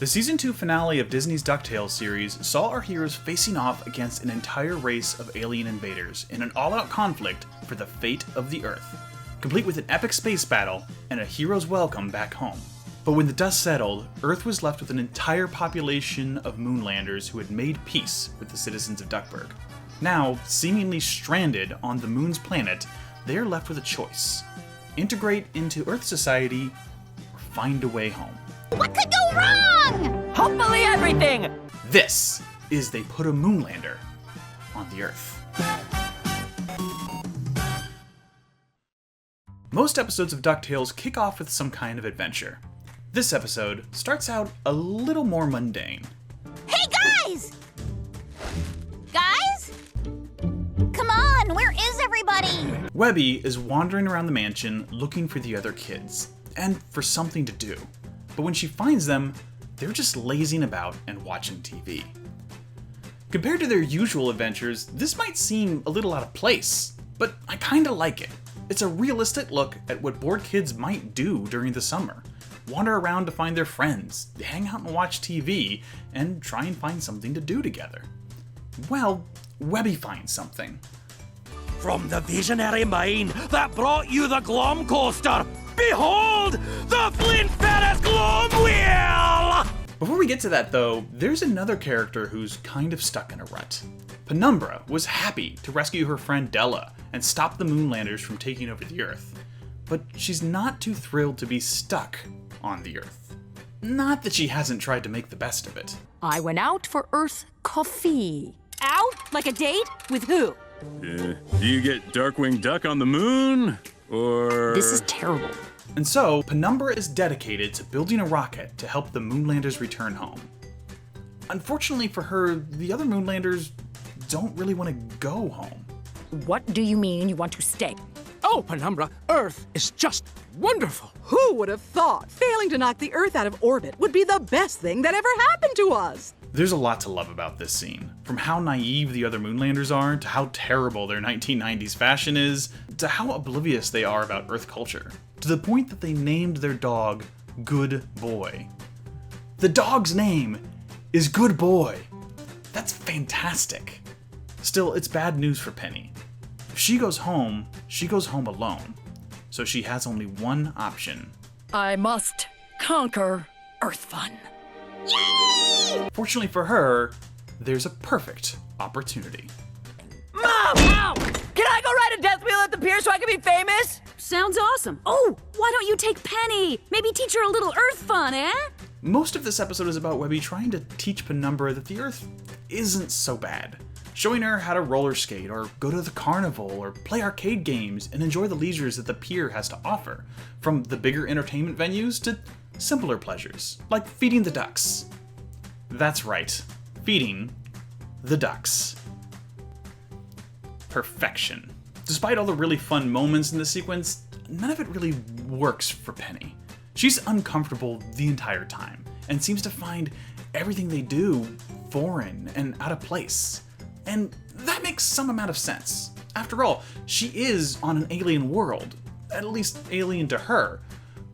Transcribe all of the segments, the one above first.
The Season 2 finale of Disney's DuckTales series saw our heroes facing off against an entire race of alien invaders in an all-out conflict for the fate of the Earth, complete with an epic space battle and a hero's welcome back home. But when the dust settled, Earth was left with an entire population of Moonlanders who had made peace with the citizens of Duckburg. Now, seemingly stranded on the Moon's planet, they are left with a choice: integrate into Earth society or find a way home. What could go wrong? Hopefully everything! This is They Put a Moonlander on the Earth. Most episodes of DuckTales kick off with some kind of adventure. This episode starts out a little more mundane. Hey guys! Guys? Come on, where is everybody? Webby is wandering around the mansion looking for the other kids, and for something to do. But when she finds them, they're just lazing about and watching TV. Compared to their usual adventures, this might seem a little out of place, but I kinda like it. It's a realistic look at what bored kids might do during the summer. Wander around to find their friends, hang out and watch TV, and try and find something to do together. Well, Webby finds something. From the visionary mind that brought you the Glom Coaster, behold, the Flint Ferris Glom Wheel! Before we get to that though, there's another character who's kind of stuck in a rut. Penumbra was happy to rescue her friend Della and stop the Moonlanders from taking over the Earth. But she's not too thrilled to be stuck on the Earth. Not that she hasn't tried to make the best of it. I went out for Earth coffee. Out? Like a date? With who? Do you get Darkwing Duck on the moon? Or... This is terrible. And so, Penumbra is dedicated to building a rocket to help the Moonlanders return home. Unfortunately for her, the other Moonlanders don't really want to go home. What do you mean you want to stay? Oh, Penumbra, Earth is just wonderful. Who would have thought failing to knock the Earth out of orbit would be the best thing that ever happened to us? There's a lot to love about this scene. From how naive the other Moonlanders are, to how terrible their 1990s fashion is, to how oblivious they are about Earth culture, to the point that they named their dog Good Boy. The dog's name is Good Boy. That's fantastic. Still, it's bad news for Penny. If she goes home alone. So she has only one option. I must conquer Earth Fun. Yay! Fortunately for her, there's a perfect opportunity. Mom! Ow! Can I go ride a death wheel at the pier so I can be famous? Sounds awesome. Oh, why don't you take Penny? Maybe teach her a little Earth fun, eh? Most of this episode is about Webby trying to teach Penumbra that the Earth isn't so bad. Showing her how to roller skate, or go to the carnival, or play arcade games, and enjoy the leisures that the pier has to offer, from the bigger entertainment venues to simpler pleasures, like feeding the ducks. That's right, feeding the ducks. Perfection. Despite all the really fun moments in the sequence, none of it really works for Penny. She's uncomfortable the entire time, and seems to find everything they do foreign and out of place. And that makes some amount of sense. After all, she is on an alien world, at least alien to her.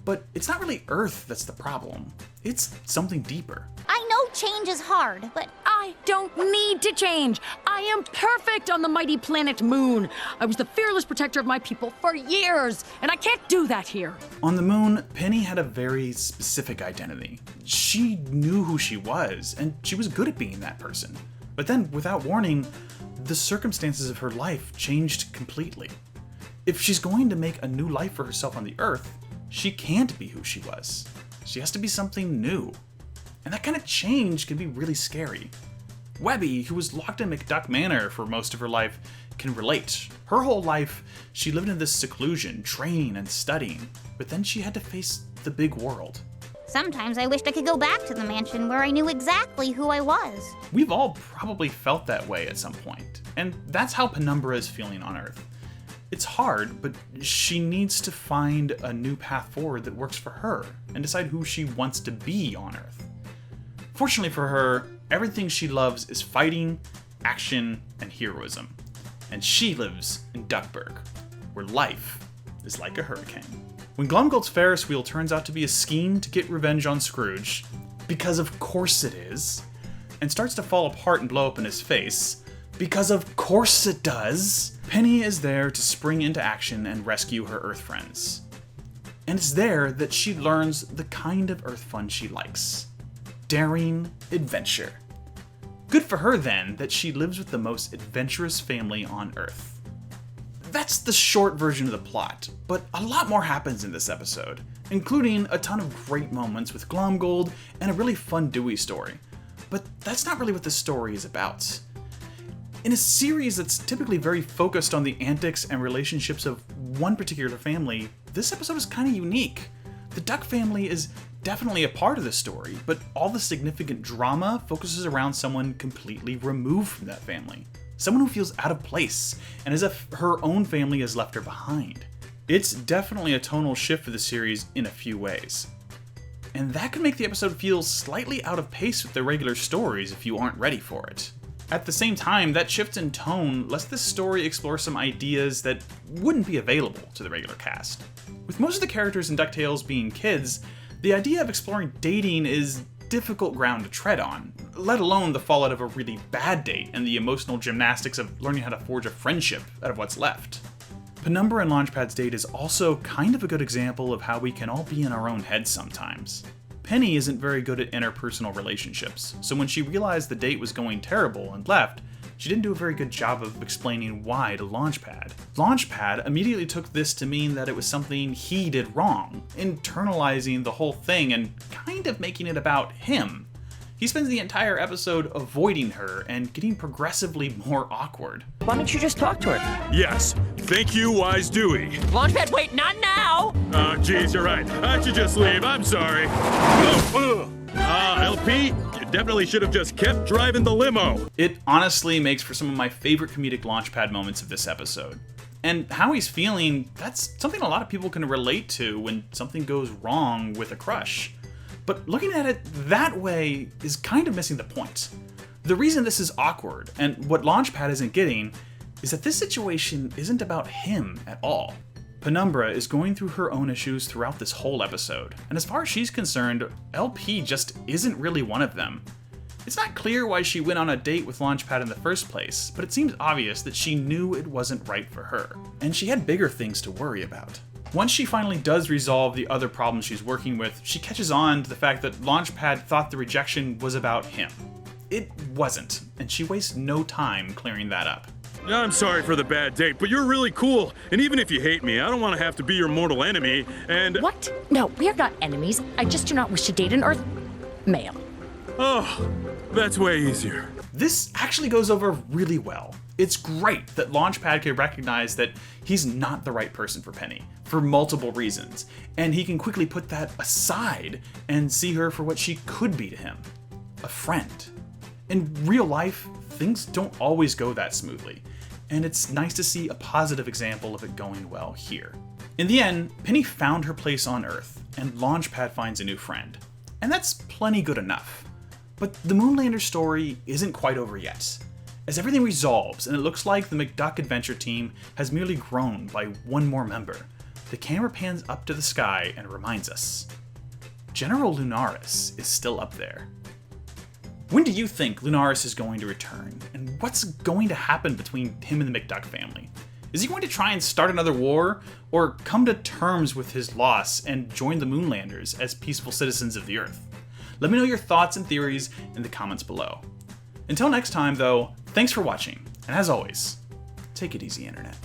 But it's not really Earth that's the problem. It's something deeper. I know change is hard, but I don't need to change. I am perfect on the mighty planet Moon. I was the fearless protector of my people for years, and I can't do that here. On the Moon, Penny had a very specific identity. She knew who she was, and she was good at being that person. But then, without warning, the circumstances of her life changed completely. If she's going to make a new life for herself on the Earth, she can't be who she was. She has to be something new. And that kind of change can be really scary. Webby, who was locked in McDuck Manor for most of her life, can relate. Her whole life, she lived in this seclusion, training and studying, but then she had to face the big world. sometimes I wished I could go back to the mansion where I knew exactly who I was. We've all probably felt that way at some point, and that's how Penumbra is feeling on Earth. It's hard, but she needs to find a new path forward that works for her, and decide who she wants to be on Earth. Fortunately for her, everything she loves is fighting, action, and heroism. And she lives in Duckburg, where life is like a hurricane. When Glomgold's Ferris wheel turns out to be a scheme to get revenge on Scrooge, because of course it is, and starts to fall apart and blow up in his face, because of course it does, Penny is there to spring into action and rescue her Earth friends. And it's there that she learns the kind of Earth fun she likes. Daring adventure. Good for her then that she lives with the most adventurous family on Earth. That's the short version of the plot, but a lot more happens in this episode, including a ton of great moments with Glomgold and a really fun Dewey story. But that's not really what this story is about. In a series that's typically very focused on the antics and relationships of one particular family, this episode is kind of unique. The Duck family is definitely a part of the story, but all the significant drama focuses around someone completely removed from that family. Someone who feels out of place, and as if her own family has left her behind. It's definitely a tonal shift for the series in a few ways. And that can make the episode feel slightly out of pace with the regular stories if you aren't ready for it. At the same time, that shift in tone lets this story explore some ideas that wouldn't be available to the regular cast. With most of the characters in DuckTales being kids, the idea of exploring dating is difficult ground to tread on, let alone the fallout of a really bad date and the emotional gymnastics of learning how to forge a friendship out of what's left. Penumbra and Launchpad's date is also kind of a good example of how we can all be in our own heads sometimes. Penny isn't very good at interpersonal relationships, so when she realized the date was going terrible and left, she didn't do a very good job of explaining why to Launchpad. Launchpad immediately took this to mean that it was something he did wrong, internalizing the whole thing and kind of making it about him. He spends the entire episode avoiding her and getting progressively more awkward. Why don't you just talk to her? Yes. Thank you, Wise Dewey. Launchpad, wait, not now! Oh, geez, you're right. I should just leave. I'm sorry. LP, you definitely should have just kept driving the limo. It honestly makes for some of my favorite comedic Launchpad moments of this episode. And how he's feeling, that's something a lot of people can relate to when something goes wrong with a crush. But looking at it that way is kind of missing the point. The reason this is awkward, and what Launchpad isn't getting, is that this situation isn't about him at all. Penumbra is going through her own issues throughout this whole episode, and as far as she's concerned, LP just isn't really one of them. It's not clear why she went on a date with Launchpad in the first place, but it seems obvious that she knew it wasn't right for her, and she had bigger things to worry about. Once she finally does resolve the other problems she's working with, she catches on to the fact that Launchpad thought the rejection was about him. It wasn't, and she wastes no time clearing that up. I'm sorry for the bad date, but you're really cool. And even if you hate me, I don't want to have to be your mortal enemy, and... What? No, we are not enemies. I just do not wish to date an Earth male. Oh, that's way easier. This actually goes over really well. It's great that Launchpad can recognize that he's not the right person for Penny, for multiple reasons, and he can quickly put that aside and see her for what she could be to him, a friend. In real life, things don't always go that smoothly, and it's nice to see a positive example of it going well here. In the end, Penny found her place on Earth, and Launchpad finds a new friend, and that's plenty good enough. But the Moonlander story isn't quite over yet. As everything resolves and it looks like the McDuck adventure team has merely grown by one more member, the camera pans up to the sky and reminds us, General Lunaris is still up there. When do you think Lunaris is going to return, and what's going to happen between him and the McDuck family? Is he going to try and start another war, or come to terms with his loss and join the Moonlanders as peaceful citizens of the Earth? Let me know your thoughts and theories in the comments below. Until next time, though, thanks for watching, and as always, take it easy, Internet.